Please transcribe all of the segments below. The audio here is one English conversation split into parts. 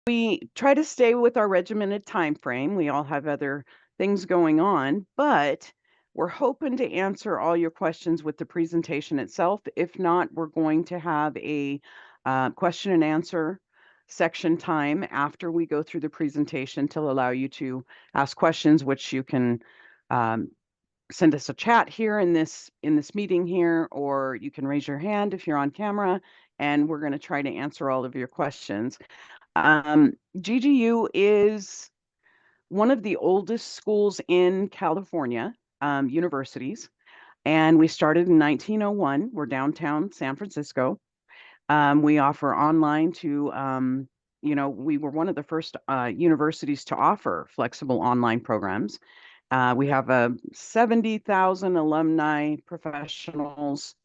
We try to stay with our regimented time frame. We all have other things going on, but we're hoping to answer all your questions with the presentation itself. If not, we're going to have a question and answer section time after we go through the presentation to allow you to ask questions, which you can send us a chat here in this meeting here, or you can raise your hand if you're on camera, and we're going to try to answer all of your questions. GGU is one of the oldest schools in California, universities, and we started in 1901. We're downtown San Francisco. We offer online to, we were one of the first universities to offer flexible online programs. We have 70,000 alumni professionals,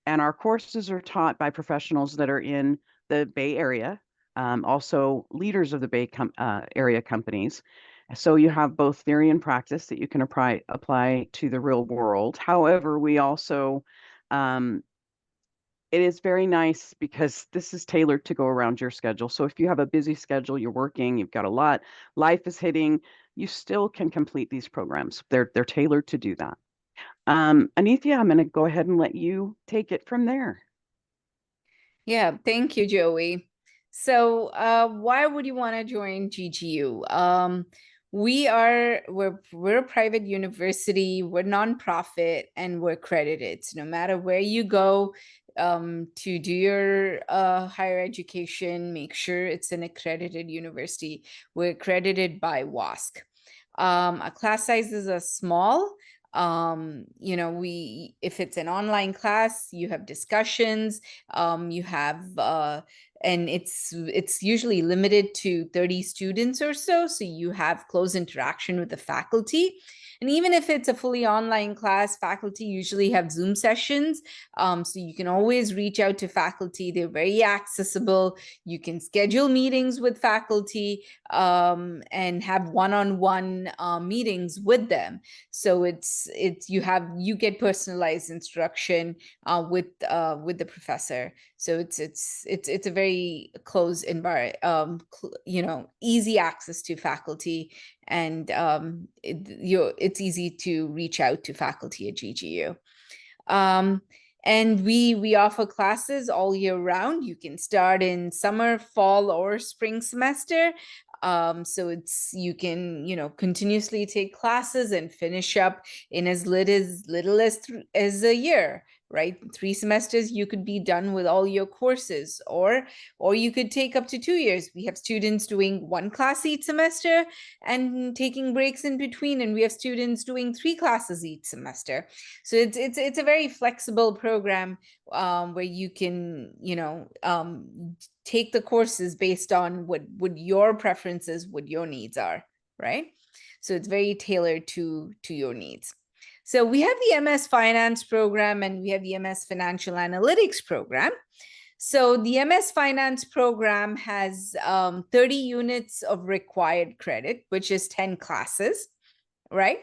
and our courses are taught by professionals that are in the Bay Area, also leaders of the Bay Area companies. So you have both theory and practice that you can apply to the real world. However, we also, it is very nice because this is tailored to go around your schedule. So if you have a busy schedule, you're working, you've got a lot, life is hitting, you still can complete these programs. They're tailored to do that. Anithya, I'm going to go ahead and let you take it from there. Yeah, thank you, Joey. So why would you want to join GGU? We're a private university, we're nonprofit, and we're accredited. So no matter where you go to do your higher education, make sure it's an accredited university. We're accredited by WASC. Our class sizes are small. If it's an online class, you have discussions, you have and it's usually limited to 30 students or so you have close interaction with the faculty. And even if it's a fully online class, faculty usually have Zoom sessions, so you can always reach out to faculty. They're very accessible. You can schedule meetings with faculty and have one-on-one meetings with them. So you get personalized instruction with the professor. So it's a very close environment, easy access to faculty, and it's easy to reach out to faculty at GGU. And we offer classes all year round. You can start in summer, fall, or spring semester. So you can continuously take classes and finish up in as little as a year, right? 3 semesters, you could be done with all your courses, or you could take up to 2 years. We have students doing 1 class each semester and taking breaks in between, and we have students doing 3 classes each semester. So it's a very flexible program where you can take the courses based on what your preferences, what your needs are, right? So it's very tailored to your needs. So we have the MS Finance program and we have the MS Financial Analytics program. So the MS Finance program has 30 units of required credit, which is 10 classes, right?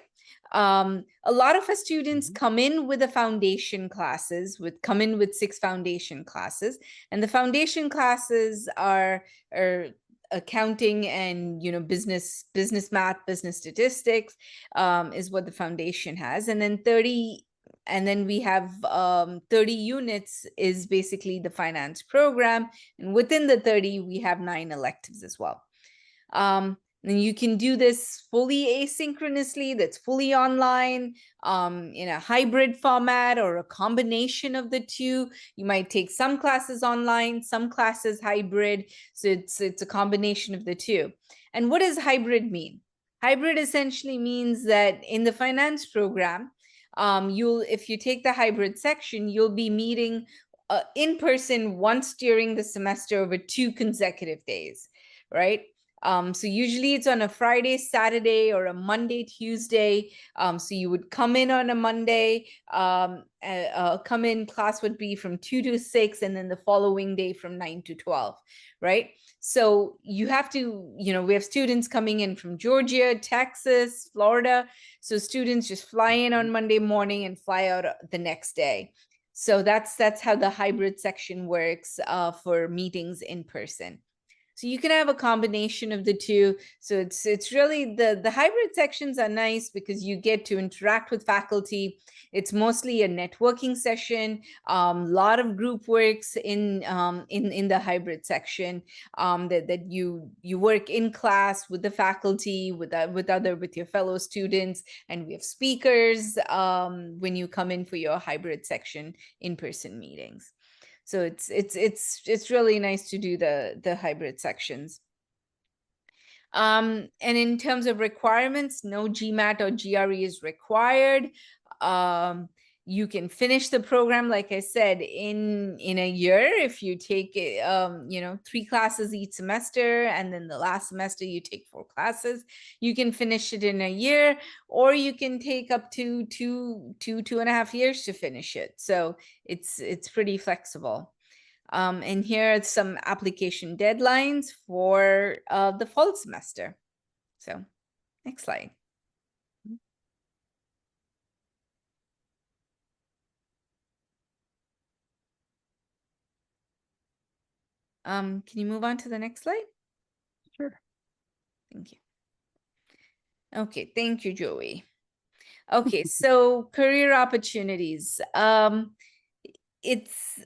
A lot of our students come in with the foundation classes, come in with 6 foundation classes, and the foundation classes are accounting and business math, business statistics is what the foundation has. And then we have 30 units is basically the finance program, and within the 30 we have 9 electives as well. And you can do this fully asynchronously, that's fully online, in a hybrid format or a combination of the two. You might take some classes online, some classes hybrid. So it's a combination of the two. And what does hybrid mean? Hybrid essentially means that in the finance program, if you take the hybrid section, you'll be meeting in person once during the semester over 2 consecutive days, right? So usually it's on a Friday, Saturday, or a Monday, Tuesday. So you would come in on a Monday, come in, class would be from 2 to 6, and then the following day from 9 to 12, right? So you have to, we have students coming in from Georgia, Texas, Florida. So students just fly in on Monday morning and fly out the next day. So that's how the hybrid section works for meetings in person. So you can have a combination of the two. So it's really the hybrid sections are nice because you get to interact with faculty. It's mostly a networking session, lot of group works in the hybrid section, that you work in class with the faculty, with your fellow students, and we have speakers when you come in for your hybrid section in-person meetings. So it's really nice to do the hybrid sections. And in terms of requirements, no GMAT or GRE is required. You can finish the program, like I said, in a year if you take 3 classes each semester, and then the last semester you take 4 classes. You can finish it in a year, or you can take up to 2.5 years to finish it. So it's pretty flexible. And here are some application deadlines for the fall semester. So next slide. Can you move on to the next slide? Sure. Thank you. Okay, thank you, Joey. Okay, so career opportunities. It's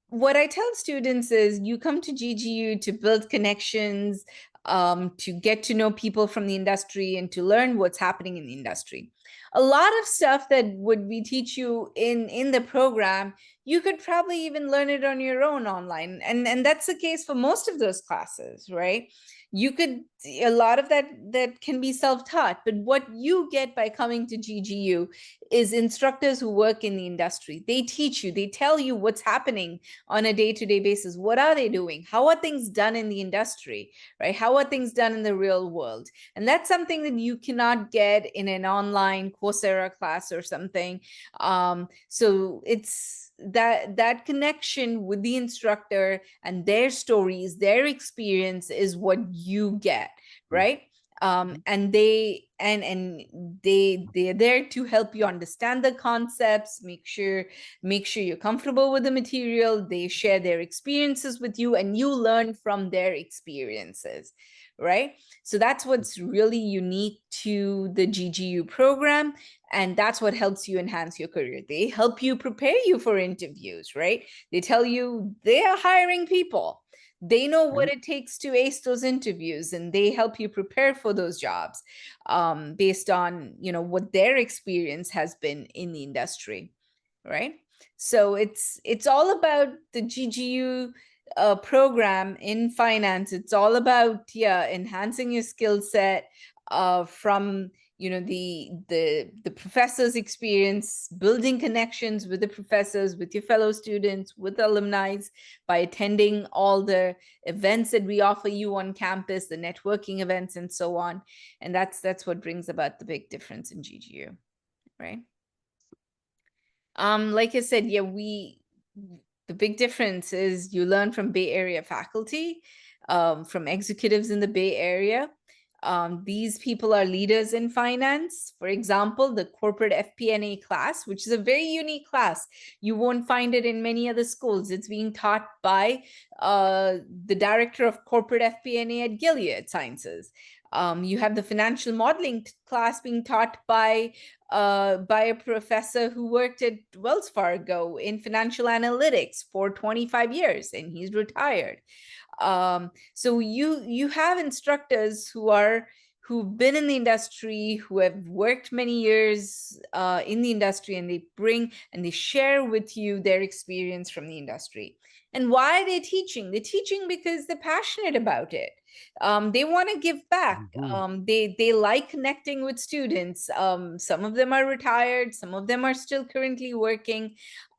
what I tell students is you come to GGU to build connections, to get to know people from the industry and to learn what's happening in the industry. A lot of stuff that we teach you in the program, you could probably even learn it on your own online. And that's the case for most of those classes, right? You could, a lot of that can be self-taught, but what you get by coming to GGU is instructors who work in the industry. They teach you, they tell you what's happening on a day-to-day basis. What are they doing? How are things done in the industry, right? How are things done in the real world? And that's something that you cannot get in an online Coursera class or something. So it's that connection with the instructor and their stories, their experience is what you get, right? And they're there to help you understand the concepts, make sure you're comfortable with the material. They share their experiences with you, and you learn from their experiences, right? So that's what's really unique to the GGU program, and that's what helps you enhance your career. They help you prepare you for interviews, right? They tell you they are hiring people. They know what it takes to ace those interviews, and they help you prepare for those jobs, based on what their experience has been in the industry, right? So it's all about the GGU program in finance. It's all about enhancing your skill set from the professor's experience, building connections with the professors, with your fellow students, with alumni, by attending all the events that we offer you on campus, the networking events and so on. And that's what brings about the big difference in GGU, right? Like I said, the big difference is you learn from Bay Area faculty, from executives in the Bay Area. These people are leaders in finance. For example, the corporate FP&A class, which is a very unique class. You won't find it in many other schools. It's being taught by the director of corporate FP&A at Gilead Sciences. You have the financial modeling class being taught by a professor who worked at Wells Fargo in financial analytics for 25 years, and he's retired. So you have instructors who've been in the industry, who have worked many years in the industry, and they bring and they share with you their experience from the industry. And why are they teaching? They're teaching because they're passionate about it. They want to give back. They like connecting with students. Some of them are retired, some of them are still currently working.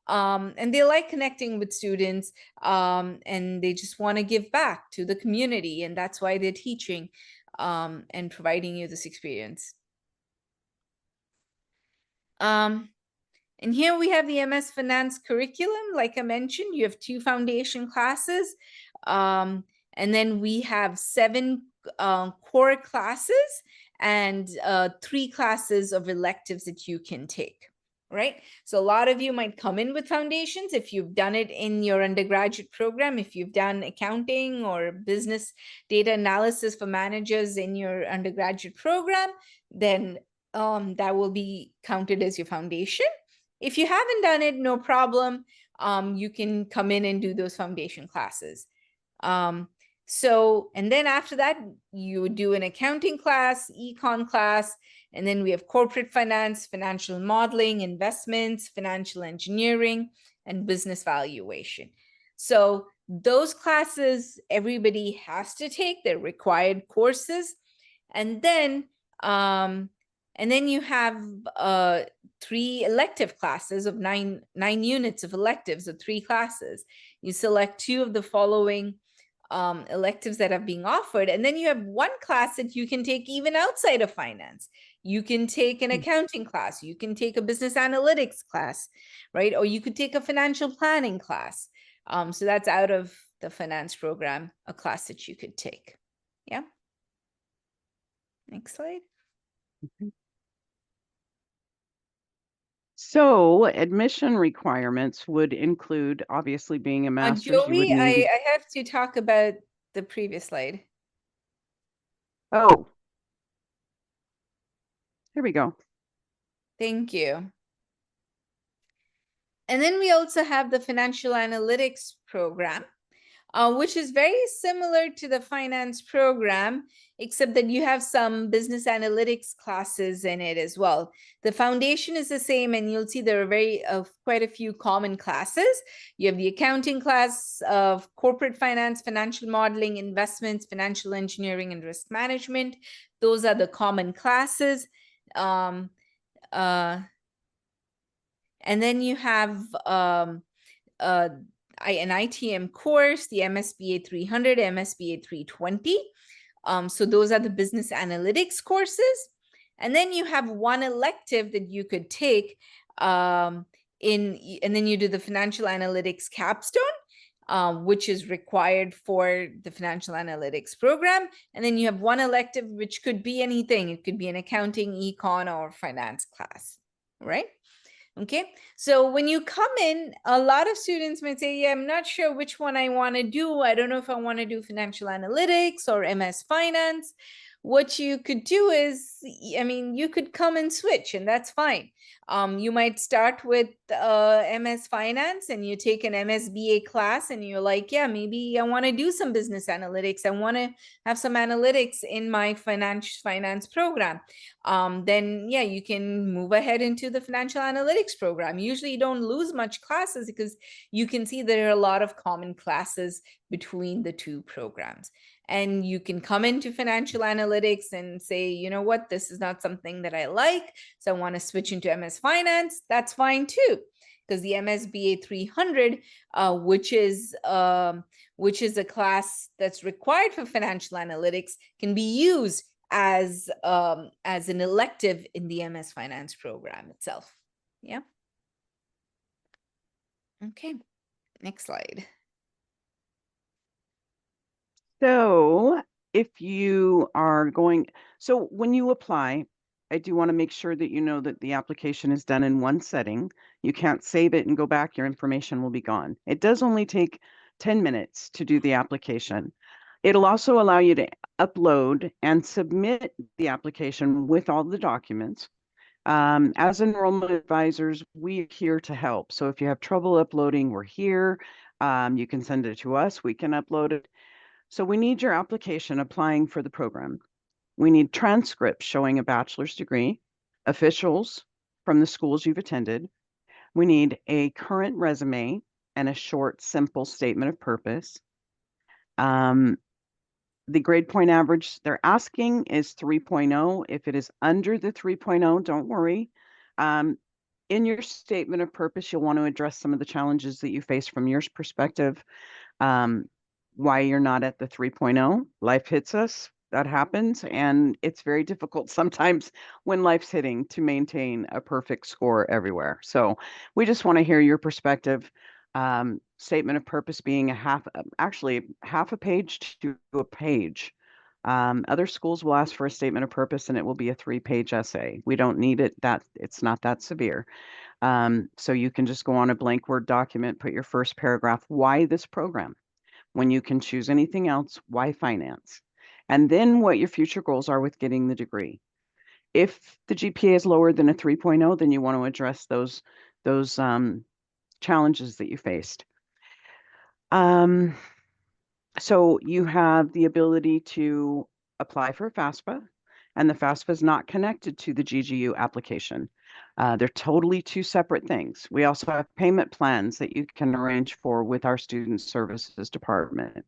And they like connecting with students, and they just want to give back to the community, and that's why they're teaching and providing you this experience. And here we have the MS Finance curriculum. Like I mentioned, you have 2 foundation classes, and then we have 7 core classes and 3 classes of electives that you can take, right? So a lot of you might come in with foundations if you've done it in your undergraduate program, if you've done accounting or business data analysis for managers in your undergraduate program, then that will be counted as your foundation. If you haven't done it, no problem. You can come in and do those foundation classes. And then after that, you do an accounting class, econ class, and then we have corporate finance, financial modeling, investments, financial engineering, and business valuation. So those classes everybody has to take. They're required courses. And then you have 3 elective classes of nine units of electives of 3 classes. You select 2 of the following electives that are being offered. And then you have 1 class that you can take even outside of finance. You can take an accounting class, you can take a business analytics class, right? Or you could take a financial planning class. So that's out of the finance program, a class that you could take. Yeah. Next slide. So admission requirements would include, obviously, being a master's, you would Joey, need. I have to talk about the previous slide. Oh, here we go. Thank you. And then we also have the financial analytics program, which is very similar to the finance program, except that you have some business analytics classes in it as well. The foundation is the same, and you'll see there are quite a few common classes. You have the accounting class of corporate finance, financial modeling, investments, financial engineering, and risk management. Those are the common classes. And then you have an ITM course, the MSBA 300, MSBA 320. So those are the business analytics courses. And then you have 1 elective that you could take and then you do the financial analytics capstone, which is required for the financial analytics program. And then you have 1 elective, which could be anything. It could be an accounting, econ, or finance class, right? Okay, so when you come in, a lot of students might say, yeah, I'm not sure which one I want to do. I don't know if I want to do financial analytics or MS finance. What you could do is, you could come and switch, and that's fine. You might start with MS finance and you take an MSBA class and you're like, yeah, maybe I want to do some business analytics. I want to have some analytics in my finance program. Then yeah, you can move ahead into the financial analytics program. Usually you don't lose much classes because you can see there are a lot of common classes between the 2 programs. And you can come into financial analytics and say, you know what, this is not something that I like, so I want to switch into MS finance. That's fine too, because the MSBA 300, which is a class that's required for financial analytics, can be used as an elective in the MS finance program itself. Yeah. Okay, next slide. So if you are going, so when you apply, I do want to make sure that you know that the application is done in 1 setting. You can't save it and go back, your information will be gone. It does only take 10 minutes to do the application. It'll also allow you to upload and submit the application with all the documents. As enrollment advisors, we're here to help. So if you have trouble uploading, we're here. You can send it to us, we can upload it. So we need your application applying for the program. We need transcripts showing a bachelor's degree, officials from the schools you've attended. We need a current resume and a short, simple statement of purpose. The grade point average they're asking is 3.0. If it is under the 3.0, don't worry. In your statement of purpose, you'll want to address some of the challenges that you face from your perspective. Why you're not at the 3.0. Life hits us, that happens, and it's very difficult sometimes when life's hitting to maintain a perfect score everywhere. So we just want to hear your perspective. Statement of purpose being actually half a page to a page. Other schools will ask for a statement of purpose and it will be a 3-page essay. We don't need it that it's not that severe. So you can just go on a blank Word document, put your first paragraph, why this program? When you can choose anything else, why finance? And then what your future goals are with getting the degree. If the GPA is lower than a 3.0, then you want to address those challenges that you faced. So you have the ability to apply for a FAFSA, and the FAFSA is not connected to the GGU application. They're totally two separate things. We also have payment plans that you can arrange for with our Student Services Department.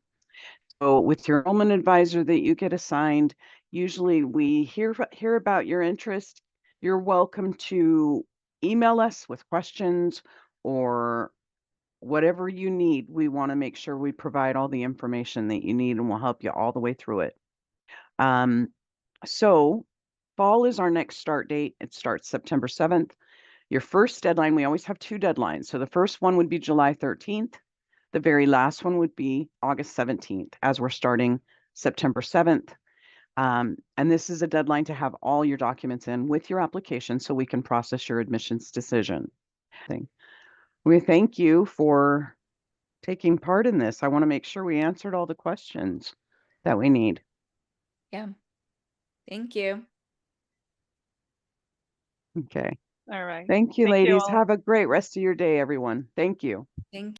So with your enrollment advisor that you get assigned, usually we hear about your interest. You're welcome to email us with questions or whatever you need. We want to make sure we provide all the information that you need and we'll help you all the way through it. So fall is our next start date. It starts September 7th. Your first deadline, we always have 2 deadlines. So the first one would be July 13th. The very last one would be August 17th, as we're starting September 7th. And this is a deadline to have all your documents in with your application so we can process your admissions decision. We thank you for taking part in this. I want to make sure we answered all the questions that we need. Yeah. Thank you. Okay. All right. Thank you, Thank you ladies. all. Have a great rest of your day, everyone. Thank you. Thank